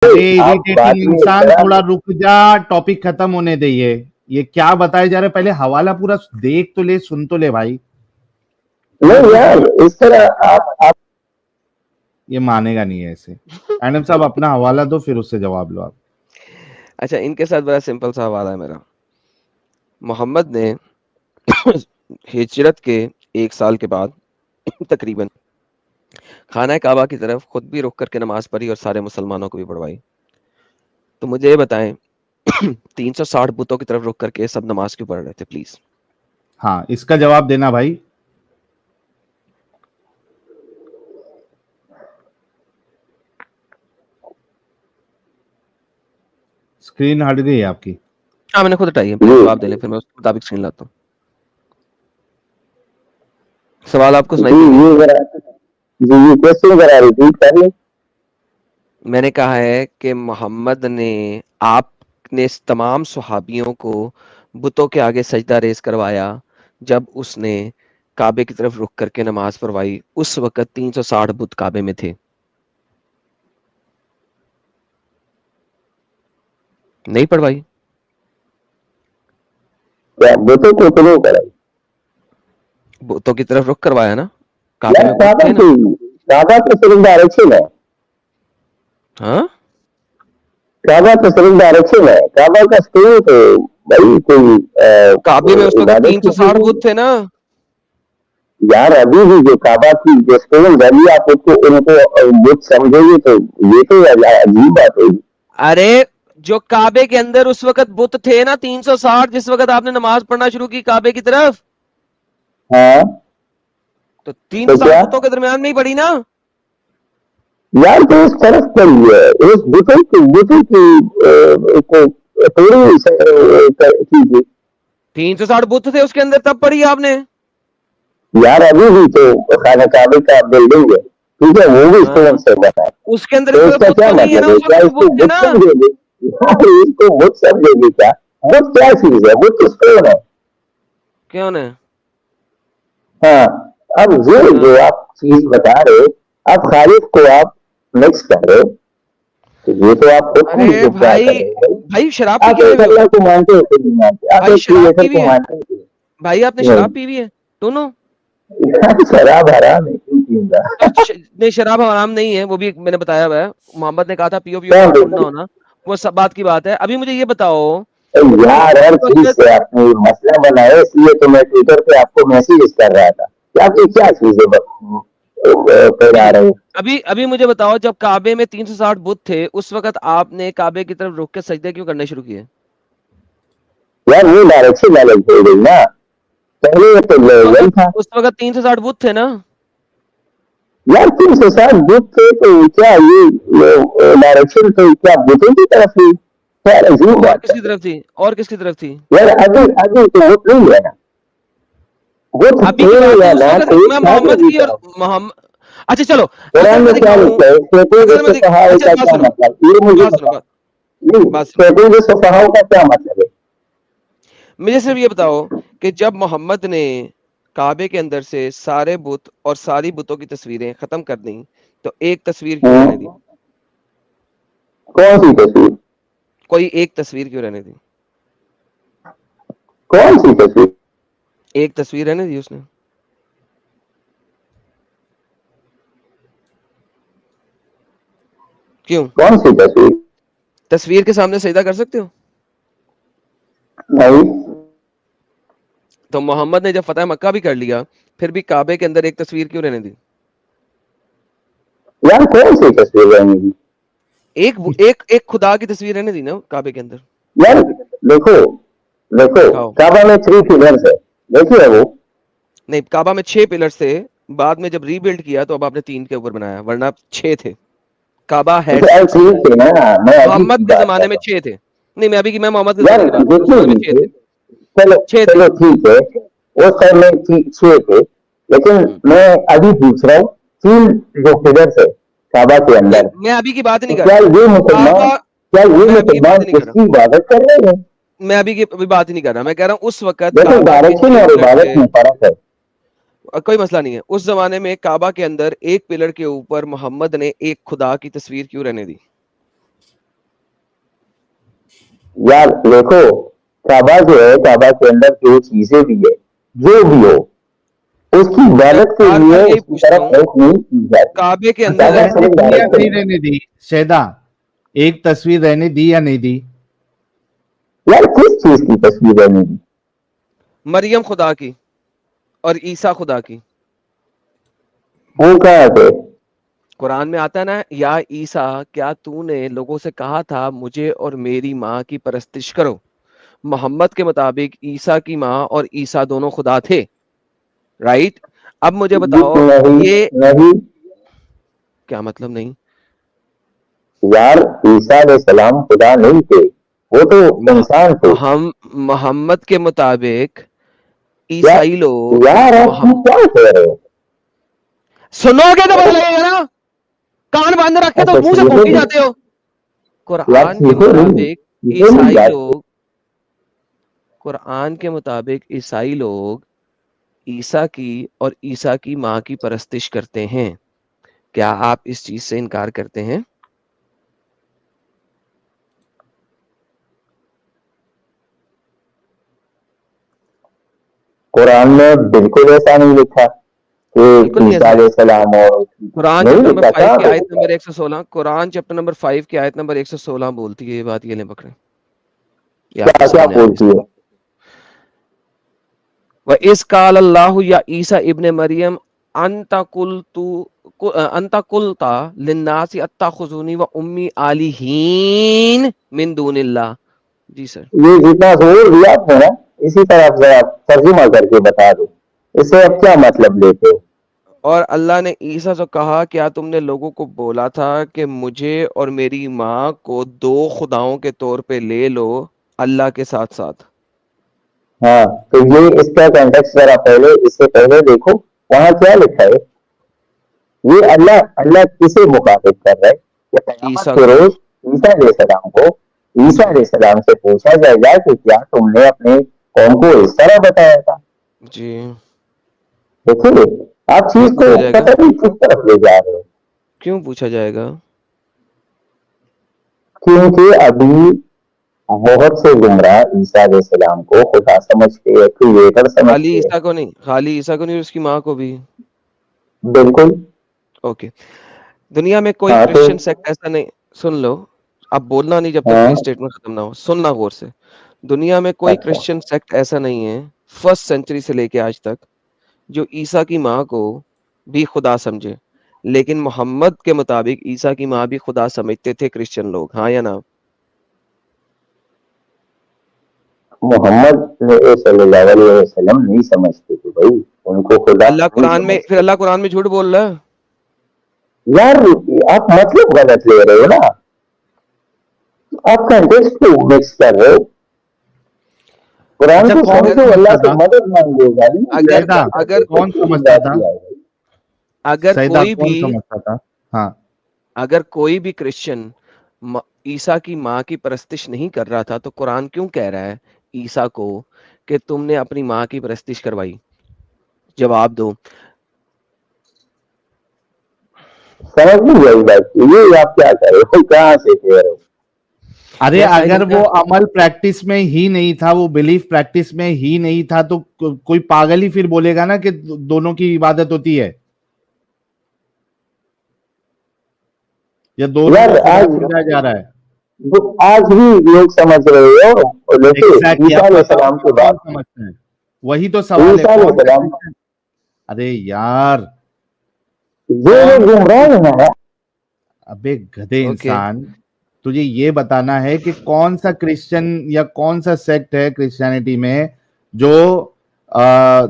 अरे आप बात इरिटेटिंग में इंसान, इतना थोड़ा रुक जा, टॉपिक खत्म होने दे। ये क्या बताए जा रहे, पहले हवाला पूरा देख तो ले, सुन तो ले भाई। हाँ नहीं कुछ यार, और। इस तरह आप ये मानेगा नहीं है ऐसे। एडम साहब अपना हवाला दो, फिर उससे जवाब लो आप। अच्छा, इनके साथ बड़ा सिंपल सा हवाला है मेरा। मोहम्मद ने हिजरत के 1 साल के बाद तकरीबन खाना काबा की तरफ खुद भी रुक करके नमाज पढ़ी और सारे मुसलमानों को भी पढ़वाई। तो मुझे ये बताएं 360 बुतों की तरफ रुक करके सब नमाज क्यों पढ़ रहे थे, प्लीज। हाँ, इसका जवाब देना भाई। स्क्रीन हट गई है आपकी। हाँ, मैंने खुद हटाई है, प्लीज जवाब दे लें, फिर मैं उसके मुताबिक स्क्रीन लाता हूँ। सवाल आपको सुनाई जी दे गया? ये जरा जी क्वेश्चन जरा रिपीट कर लें। मैंने कहा है कि मोहम्मद ने आपने तमाम सुहाबियों को बुतों के आगे सजदा रेज करवाया जब उसने काबे की तरफ रुक करके नमाज पढ़वाई। उस वक्त 360 बुत काबे में थे। नहीं पढ़वाई? क्या बुतों को तो नहीं कराई बुतों की तरफ रुक करवाया ना, काबे यार, में बुत थे ना। काबा तो सिर्फ डायरेक्शन है। हाँ, काबा तो सिर्फ डायरेक्शन है, काबा का स्क्रीन तो भाई कोई काबे में उस वक्त इबादत की 360 चीज बुत थे ना। यार। अभी भी जो काबा की जो स्क्रीन रही, आप उसको उनको बुत समझोगे तो ये तो अजीब बात होगी। अरे, जो काबे के अंदर उस वक्त बुत थे ना 360, जिस वक्त आपने नमाज पढ़ना शुरू की काबे की तरफ, हाँ तो तो 360 क्या बुतों के दरमियान नहीं पड़ी ना। यार, तो उस तरफ पड़ी है, उस बुतों की को थोड़ी की थी 360 बुत थे उसके अंदर, तब पढ़ी आपने। यार। अभी भी तो खाना काबे का बिल्डिंग है, ठीक है, वो भी स्टोन हाँ, से बना है। उसके अंदर तो इस वक्त इसका बुत क्या तो नहीं है ना, मतलब है? उस क्या वक्त तो इसको बुत थे बुत ना। समझोगे? यार इसको बुत समझोगे क्या? बुत क्या चीज है? बुत तो स्टोन है। क्यों ने? हाँ, अब ये जो हाँ। आप चीज बता रहे हो, आप खालिद को आप मिक्स कर रहे हो, तो ये तो आप खुद अरे को क्या कर भाई, रहे हो भाई? भाई शराब पी आप के आए एक हुए हो? अल्लाह को मानते हो कि नहीं मानते? आप भाई एक शराब क्रिएटर पी हुई को है? मानते हो कि भाई आपने नहीं? शराब पी हुई है दोनों? शराब हराम है, क्यों पीऊंगा? तो नहीं, शराब हराम नहीं है, वो भी मैंने बताया हुआ है। मोहम्मद ने कहा था पियो पियो क्या पाक ना देखिए होना, वो सब बात की बात है। अभी मुझे ये बताओ कि यार, उस हर चीज वक्त, से आपने मसला बनाया, इसलिए तो मैं ट्विटर पे आपको मैसेज कर रहा था कि आप ये क्या चीजें फैला रहे हो। अभी अभी मुझे बताओ, जब काबे में 360 बुत थे उस वक्त आपने काबे की तरफ रुक के सजदे क्यों करने शुरू किए? यार वो डायरेक्शन अलग हो गई ना, पहले तो वही था। उस वक्त 360 बुत थे ना। यार 360 बुत थे, तो क्या ये डायरेक्शन तो क्या बुतों की तरफ थी? यार अजीब और बात किसकी है तरफ थी? और किसकी तरफ थी? यार। अभी अभी तो बुत नहीं है ना, बुत अभी थे की बात है, या उस ना वक्त थे, मैं था तो मोहम्मद अभी की और था। मोहम्मद, अच्छा चलो, कुरान अगर में मैं क्या दिखाऊं, लिखा है? शेतुल अगर मैं सफहाओं अच्छा का बात क्या सुनो, मतलब, ये मुझे बात सुनो, बताओ। नहीं, बात सुनो। शेतुल सफहाओं का क्या मतलब है? मुझे सिर्फ ये बताओ कि जब मोहम्मद ने काबे के अंदर से सारे बुत और सारी बुतों की तस्वीरें खत्म कर दी, तो एक तस्वीर क्यों रहने दी? कौन सी तस्वीर? कोई एक तस्वीर क्यों रहने दी? कौन सी तस्वीर? एक तस्वीर रहने दी उसने। क्यों? कौन सी तस्वीर? तस्वीर के सामने सजदा कर सकते हो? नहीं तो मोहम्मद ने जब फतह मक्का भी कर लिया, फिर भी काबे के अंदर एक तस्वीर क्यों रहने दी? यार, कौन सी तस्वीर रहेगी? एक एक एक खुदा की तस्वीर रहने दी ना काबे के अंदर। यार देखो, देखो, आओ। काबा में 3 पिलर्स है, देखिए वो। नहीं, काबा में 6 पिलर्स थे, बाद में जब रीबिल्ड किया तो अब आपने 3 के ऊपर बनाया, वरना 6 थे। काबा हैड तो 6 ठीक पिलर्स। है ना, मैं अभी मोहम्मद की के बात कर जमाने में रहा 6 थे। नहीं, मैं मोहम्मद के हूँ यार। जमाने की बात कर रहा हूँ, उस देखिए समय में 6 नीचे, थे। चलो 6 थे। चलो ठीक है, उस टाइम में 6 थे, लेकिन मैं अभी पूछ रहा हूँ 3 जो पिलर्स है काबा के नहीं, अंदर, मैं अभी की बात नहीं तो कर क्या रहा। ये मुसलमान, काबा, क्या ये मैं अभी की बात मुसलमान नहीं कर रहा। उसकी इबादत कर रहे हैं? मैं अभी बात ही नहीं कर रहा। मैं कह रहा हूँ उस वक्त देखो, काबा के डायरेक्शन 6 और पिलर इबादत थे। में फर्क है। कोई मसला नहीं है। उस जमाने में काबा के अंदर एक पिलर के ऊपर मोहम्मद ने एक खुदा की तस्वीर क्यों रहने दी? यार देखो, काबा जो है, काबा के अंदर जो चीजें भी है, जो भी हो, उसकी मैं इबादत के बार लिए बार यही उसकी पूछता तरफ हूँ, रुख नहीं की जाती। काबे के अंदर काबा रहने सिर्फ दी या इबादत के नहीं लिए। रहने दी शैदा? एक तस्वीर रहने दी या नहीं दी? यार किस चीज की तस्वीर रहने दी? मरियम खुदा की और ईसा खुदा की। वो कहाँ थे? कुरान में आता है ना, या ईसा क्या तूने लोगों से कहा था मुझे और मेरी माँ की परस्तिश करो। मोहम्मद के मुताबिक ईसा की माँ और ईसा दोनों खुदा थे, राइट? अब मुझे बताओ, नहीं, ये नहीं क्या मतलब नहीं? यार, ईसा अलैहिस्सलाम खुदा नहीं थे, वो तो मह- इंसान थे। मोहम्मद के मुताबिक यार, ईसाई लोग यार आप मोहम्मद, क्या कह रहे हो? सुनोगे तो बदल लगेगा ना, कान बांध रखे तो अच्छा मुंह से ठीक है, फूकी जाते हो। यार कुरान के ठीक है, नहीं मुताबिक ठीक है, नहीं ईसाई बात। लोग कुरान के मुताबिक ईसाई लोग ईसा की और ईसा की माँ की परस्तिश करते हैं। क्या आप इस चीज से इनकार करते हैं? कुरान में बिल्कुल ऐसा नहीं लिखा बिल्कुल कि नहीं ईसा ऐसा। अलैहिस्सलाम और कुरान नहीं चैप्टर नंबर लिखा, 5 कहाँ की पे आयत लिखा? नंबर 116, कुरान चैप्टर नंबर 5 की आयत नंबर 116 बोलती है ये बात, ये ले पकड़े, ये आपके क्या क्या सामने आपकी बोलती है? व इस काल अल्लाह या ईसा इब्ने मरियम अंता कुलता लिन्नासी अत्ताखुजूनी व उम्मी आलिहीन मिन दूनिल्लाह। जी सर। ये जितना जोर दिया आपने ना, इसी तरह से आप तर्जुमा करके बता दो, इससे आप क्या मतलब लेते हो? और अल्लाह ने ईसा से कहा, क्या तुमने लोगों को बोला था कि मुझे और मेरी माँ को दो खुदाओं के तौर पे ले लो, अल्लाह के साथ साथ? हाँ, तो ये इसका कॉन्टेक्स्ट जरा पहले, इससे पहले देखो वहां क्या लिखा है। ये अल्लाह अल्लाह किसे मुखातिब कर रहा है कि कयामत ईसा के को। रोज ईसा अलैहिस्सलाम को, ईसा जी अलैहिस्सलाम से पूछा जाएगा कि क्या तुमने अपने कौम को इस तरह बताया था? जी। देखिए, आप क्यों चीज को पूछा जाएगा? पता नहीं किस तरफ ले जा रहे हो। क्यों पूछा जाएगा? क्योंकि अभी बहुत से गुमराह ईसा अलैहिस्सलाम को खुदा समझते हैं, क्रिएटर खाली समझते हैं। ईसा को नहीं, खाली ईसा को नहीं, उसकी माँ को भी। बिल्कुल। ओके। दुनिया में कोई हाँ तो क्रिश्चियन सेक्ट ऐसा नहीं, सुन लो, अब बोलना नहीं जब तक हाँ, मेरी स्टेटमेंट खत्म ना हो, सुनना गौर से। दुनिया में कोई अच्छा, क्रिश्चियन सेक्ट ऐसा नहीं है फर्स्ट सेंचुरी से लेके आज तक जो ईसा की माँ को भी खुदा समझे। लेकिन मोहम्मद के मुताबिक ईसा की माँ भी खुदा समझते थे क्रिश्चियन लोग, हाँ या ना? मोहम्मद सल्लल्लाहु अलैहि वसल्लम नहीं समझते थे भाई, उनको खुदा अल्लाह नहीं कुरान में, फिर समझते। अल्लाह कुरान में झूठ बोल रहा है। यार आप मतलब गलत ले रहे हो ना, आप कंटेक्स्ट को मिक्स कर रहे हो। कुरान अच्छा, को कौन अगर समझो, अल्लाह समझता से था? मदद मांगो, गाली अगर रिएक्ट सैदा, मत अगर करो, कौन कैसी समझता बात था? किया है भाई? अगर सैदा कोई भी कौन समझता था? हाँ। अगर कोई भी क्रिश्चियन ईसा की माँ की परस्तिश नहीं कर रहा था तो कुरान क्यों कह रहा है ईसा को कि तुमने अपनी माँ की परस्तिश करवाई? जवाब दो। समझ नहीं आई बात, ये आप क्या कर रहे हो, कहाँ से कह रहे हो? अरे मैं सारी अगर वो दुनिया, अमल प्रैक्टिस में ही नहीं था, वो बिलीफ प्रैक्टिस में ही नहीं था, तो कोई पागल ही फिर बोलेगा ना कि दोनों की इबादत होती है, या दोनों को यार खुदा आज, समझा जा रहा है। आज भी लोग समझ रहे हो, और देखिए एग्जैक्टली, ईसा अब बताओ अलैहिस्सलाम कि के कौन बाद, समझता है? वही तो सवाल है, ईसा कौन सा अलैहिस्सलाम, क्रिश्चियन? अरे यार, ये लोग कौन सा गुमराह है क्रिश्चियन? ना। अबे गधे ओके। इंसान, तुझे ये बताना है कि कौन सा क्रिश्चियन या कौन सा सेक्ट है क्रिश्चियनिटी में जो आ,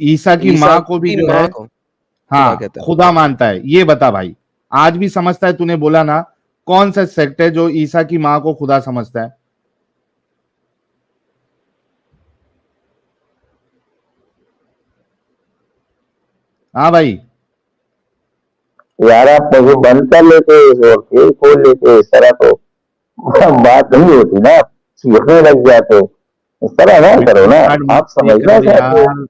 ईसा की ईसा माँ को भी की जो है, माँ को खुदा हाँ, कहता है। खुदा मानता है, ये बता भाई। आज भी समझता है? तूने बोला ना, कौन सा सेक्ट है जो ईसा की माँ को खुदा समझता है? हाँ भाई। यार आप मुझे बंद कर लेते और फिर खोल लेते, इस तरह तो बात नहीं होती ना, आप चीखने लग जाते हो, इस तरह ना करो ना। स्टार्ट आप नहीं समझना करो चाहते हो, यार।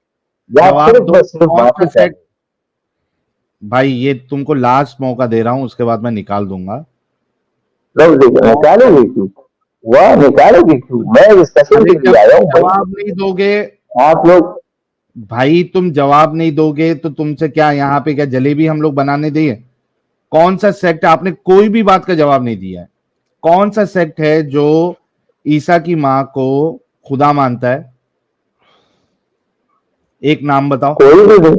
या आप जवाब सिर्फ दो, बस सिर्फ कौन सा बातें कर रहे सेक्ट? भाई ये तुमको लास्ट मौका दे रहा हूं, उसके बाद मैं निकाल दूंगा। हो? लोग कौन सा? निकालोगे क्यों? वह निकालेगी क्यों? मैं डिस्कशन अरे के जब लिए आया हूँ भाई। जवाब नहीं दोगे आप लोग भाई, तुम जवाब नहीं दोगे तो तुमसे क्या यहाँ पे क्या जलेबी हम लोग बनाने दिए? कौन सा सेक्ट, आपने कोई भी बात का जवाब नहीं दिया है। कौन सा सेक्ट है जो ईसा की मां को खुदा मानता है? एक नाम बताओ। कोई भी नहीं,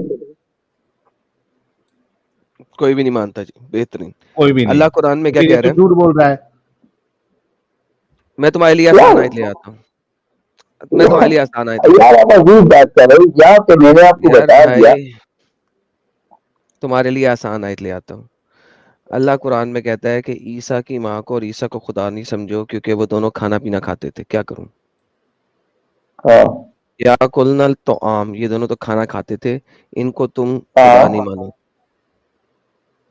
कोई भी नहीं मानता जी, बेहतरीन। कोई भी नहीं। अल्लाह कुरान में क्या फिर ये कह तो रहे हैं? झूठ बोल रहा है। मैं तुम्हारे लिए यार आसान आयत ले आता हूँ, मैं तुम्हारे लिए आसान आयत ले यार आप अजीब बात कर रहे हो। यहाँ पे मैंने आपको यार बता दिया। भाई, तुम्हारे लिए आसान आयत ले आता हूँ। अल्लाह कुरान में कहता है कि ईसा की माँ को और ईसा को खुदा नहीं समझो, क्योंकि वो दोनों खाना पीना खाते थे। क्या करूं? हाँ या कुलनल तो आम, ये दोनों तो खाना खाते थे, इनको तुम खुदा नहीं हाँ मानो,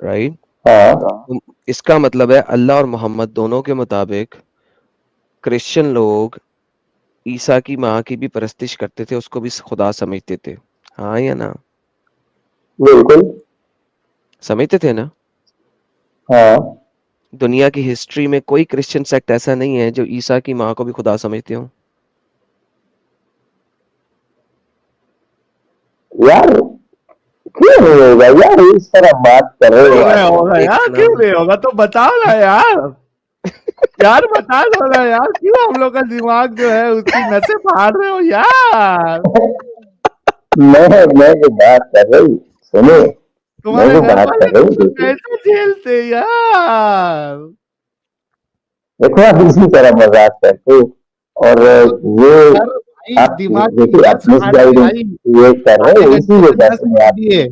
राइट? हाँ इसका मतलब है अल्लाह और मोहम्मद दोनों के मुताबिक क्रिश्चियन लोग ईसा की माँ की भी परस्तिश करते थे, उसको भी खुदा समझते थे। हाँ या ना? बिल्कुल समझते थे ना? हाँ। दुनिया की हिस्ट्री में कोई क्रिश्चियन सेक्ट ऐसा नहीं है जो ईसा की माँ को भी खुदा समझते हो। यार क्यों नहीं होगा यार, इस तरह बात कर रहे हो क्यों नहीं आप। होगा एक यार? ना, क्यों नहीं होगा तो बताओ ना यार। यार बता दो ना यार, क्यों हम लोग का दिमाग जो है उसकी नसें फाड़ रहे हो यार? मैं जो बात कर रही हूँ, सुनो, मैं तुम्हारे जो घर बात वाले कर रही हूँ, तुमको देखिए कैसे झेलते यार? देखो आप इसी तरह मजाक करते हो और ये यार भाई, आप दिमाग की देखिए आप नस फाड़ दी मिसगाइडिंग भाई। ये कर रहे आधे हो, इसी घंटे में वजह नस से मैं फाड़ आप दिए।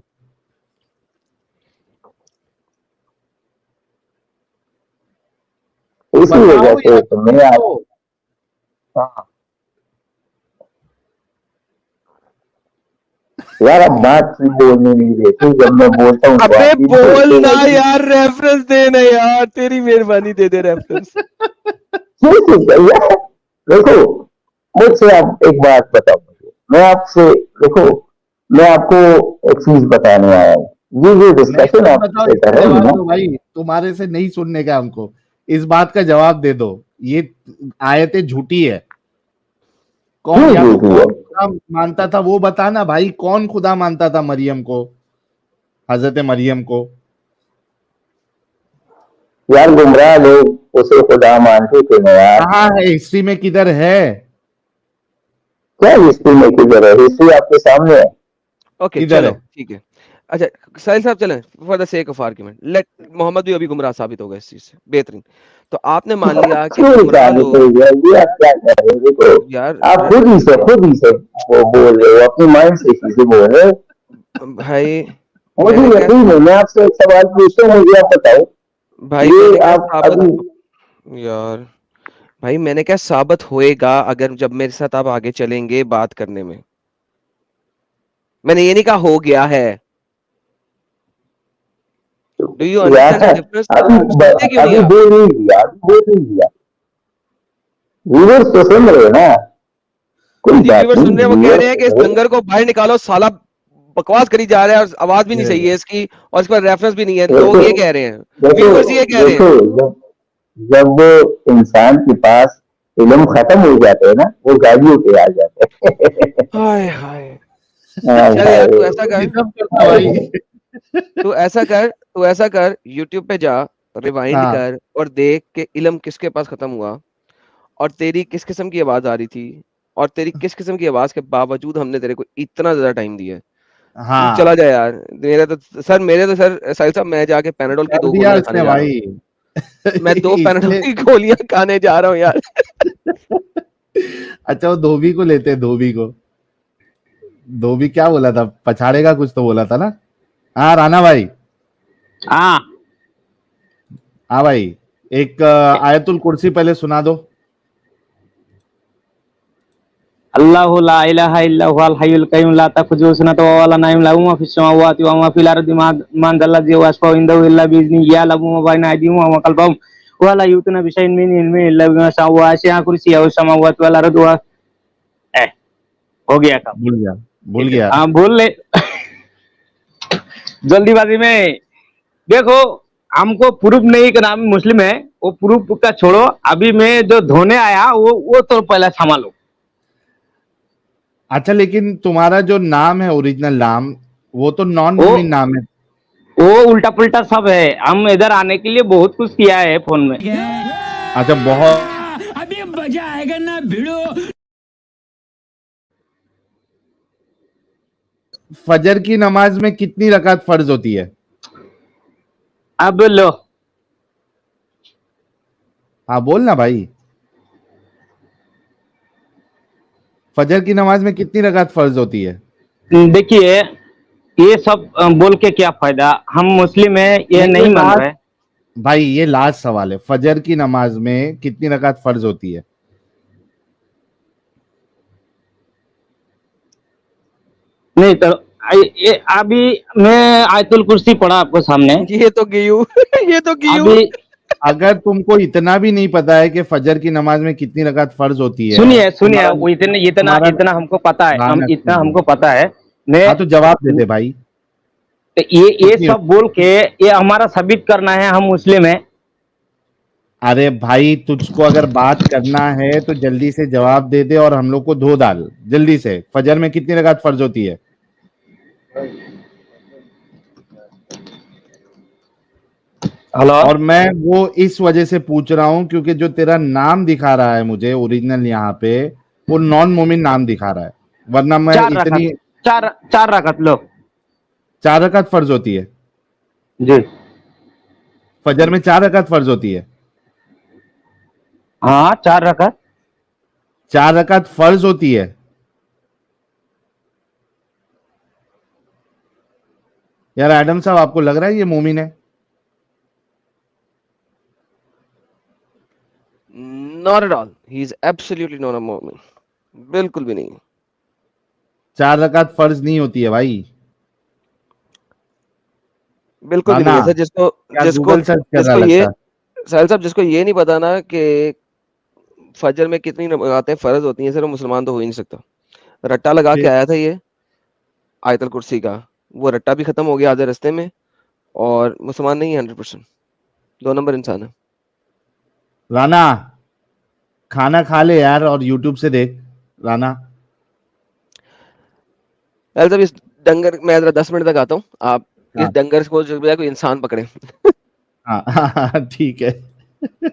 इसी वजह बताओ से यार तो किसी मैं आप को। हाँ, यार आप बात से बोलने नहीं देते, जब मैं बोलता हूँ तो अबे आप भी बोलते बोलना नहीं। यार, रेफरेंस देना यार, तेरी मेहरबानी, दे दे रेफरेंस। ठीक है यार, देखो मुझसे आप एक बात बताओ मुझे, मैं आपसे देखो, मैं आपको एक चीज बताने आया हूँ। ये जो नहीं डिस्कशन तुम बताओ, आपसे कर इसका रहे हैं जवाब ना, दो भाई। तुम्हारे से नहीं सुनने का हमको। इस बात का जवाब दे दो। ये आयतें झूठी है। कौन, क्यों या तो झूठी है? कौन खुदा मानता था वो बताना भाई। कौन खुदा मानता था मरियम को, हजरत मरियम को? यार गुमराह लोग उसे खुदा मानते थे ना यार। कहाँ है हिस्ट्री में, किधर है? क्या हिस्ट्री में किधर है? हिस्ट्री आपके सामने है। ओके किधर चलो है? ठीक है। अच्छा साहिल साहब, चलें for the sake of argument, let Mohammad भी अभी गुमराह साबित हो गए इस चीज से, बेहतरीन। तो आपने मान लिया कि क्यों गुमराह साबित हो लोग, गया? ये आप क्या कर रहे हो? देखो यार आप खुद ही से वो बोल रहे हो, अपनी माइंड से चीजें बोल रहे हो। भाई मुझे मैंने क्या, यकीन है, मैं आपसे एक सवाल पूछता हूँ, मुझे आप बताओ। भाई ये मैंने क्या आप साबित, अभी यार भाई मैंने क्या साबित होएगा अगर जब मेरे साथ आप आगे चलेंगे बात करने में? मैंने ये नहीं कहा हो गया है। डू यू अंडरस्टैंड द यार डिफरेंस? सुनते क्यों नहीं अभी आप? बोल नहीं दिया, अभी बोल नहीं दिया। व्यूवर्स तो सुन रहे हो ना, हाँ कोई जी, बात व्यूअर नहीं, सुन रहे हैं, वो कह व्यूवर्स रहे हैं कि इस सुन रहे दंगर को बाहर निकालो, साला बकवास करी जा रहा है और आवाज भी नहीं सही है इसकी, और इस पर रेफरेंस भी नहीं है, देखो लोग ये कह रहे हैं, देखो व्यूअर्स ये कह रहे देखो, हैं। जब वो इंसान के पास इल्म खत्म हो जाते हैं ना, वो गाड़ियों पे आ जाते हैं। हाय हाय। हाय चल यार, हाय तू ऐसा कर, डिस्टर्ब करता हाय भाई। तू ऐसा कर, यूट्यूब पे जा, रिवाइंड हाँ कर और देख के इल्म किसके पास खत्म हुआ और तेरी किस किस्म की आवाज आ रही थी, और तेरी किस किस्म की आवाज के बावजूद हमने तेरे को इतना ज्यादा टाइम दिया है। तू चला हाँ, जा यार, मेरे तो सर साहिल साहब, मैं जाके पैनाडोल की कर 2 दिया गोलियां खाने उसने जा रहा हूँ। भाई। मैं 2 पैनाडोल इसलिए। की गोलियां खाने जा रहा हूँ यार। अच्छा, वो धोबी को लेते हैं, धोबी को। धोबी क्या बोला था? पछाड़ेगा कुछ तो बोला था ना? हाँ राणा भाई। हाँ, हाँ भाई, एक आयतुल कुर्सी पहले सुना दो। अल्लाहु ला इलाहा इल्ला हुवल हय्युल कय्यूम ला ताखुजुहु सिनतुन व ला नौम लहु मा फिस समावाति व मा फिल अर्दि मान दल्लज़ी यशफ़उ इंदहु इल्ला बिइज़्निहि यअलमु मा बैना अयदीहिम व मा खल्फहum व ला युहीतूना बिशैइन मिन इल्मिहि इल्ला बिमा शाअ वसिअ कुर्सिय्युहु समावाति वल अर्द व ए हो गया काम। भूल गया, भूल गया। हाँ बोल ले। जल्दीबाजी में देखो, हमको प्रूफ नहीं कि नाम मुस्लिम है, वो प्रूफ का छोड़ो, अभी मैं जो धोने आया वो तो पहले संभालो। अच्छा, लेकिन तुम्हारा जो नाम है ओरिजिनल नाम, वो तो नॉन वो मोमिन नाम है। वो उल्टा पुल्टा सब है। हम इधर आने के लिए बहुत कुछ किया है फोन में। अच्छा, बहुत। अभी मजा आएगा ना भिड़ो। फजर की नमाज में कितनी रकात फर्ज होती है? अब लो, हाँ बोल ना भाई। फजर की नमाज में कितनी रकात फर्ज होती है? देखिए ये सब बोल के क्या फायदा, हम मुस्लिम है ये नहीं मान लास्ट रहे। भाई, ये लास्ट सवाल है, फजर की नमाज में कितनी रकात फर्ज होती है? नहीं तो अभी मैं आयतुल कुर्सी पढ़ा आपको सामने। ये तो गियू ये तो गियू। अभी अगर तुमको इतना भी नहीं पता है कि फजर की नमाज में कितनी रकात फर्ज होती है, सुनिए वो तुम्हारा- इतना इतना तुम्हारा- इतना हमको पता है, हम गाना इतना सुनिए। हमको पता है। मैं हाँ तो जवाब दे दे भाई। ये सुनिए। सब बोल के ये हमारा साबित करना है हम मुस्लिम है। अरे भाई, तुझको अगर बात करना है तो जल्दी से जवाब दे दे और हम लोग को धो डाल जल्दी से। फजर में कितनी रकात फर्ज होती है? हेलो, और मैं वो इस वजह से पूछ रहा हूं क्योंकि जो तेरा नाम दिखा रहा है मुझे ओरिजिनल यहाँ पे, वो नॉन मोमिन नाम दिखा रहा है, वरना मैं चार इतनी। रकत, चार रकत लो 4 रकात फर्ज होती है? जी। फजर में 4 रकात फर्ज होती है? हाँ 4 रकत। 4 रकात फर्ज होती है? यार एडम साहब, आपको लग रहा है ये मोमिन है? Not at all, he is absolutely not a मोमिन, बिल्कुल भी नहीं। 4 रकात फर्ज नहीं होती है भाई। बिल्कुल भी नहीं है सर। जिसको क्या जिसको गूगल सर्च कर रहा जिसको ये लगता है? साहिल साहब, जिसको ये नहीं पता ना कि फजर में कितनी नमातें फर्ज होती हैं सर, वो मुसलमान तो हो ही नहीं सकता। रट्टा लगा के आया था ये आयतल कुर्सी का, वो रट्टा भी खत्म हो गया आधे रास्ते में, और मुसलमान नहीं है 100%, 2 नंबर इंसान है। राना, खाना खा ले यार और यूट्यूब से देख। राना, साहिल साहब, इस डंगर मैं जरा 10 मिनट तक आता हूँ, आप इस हाँ। डंगर को जो बजाय कोई इंसान पकड़े। हाँ ठीक है।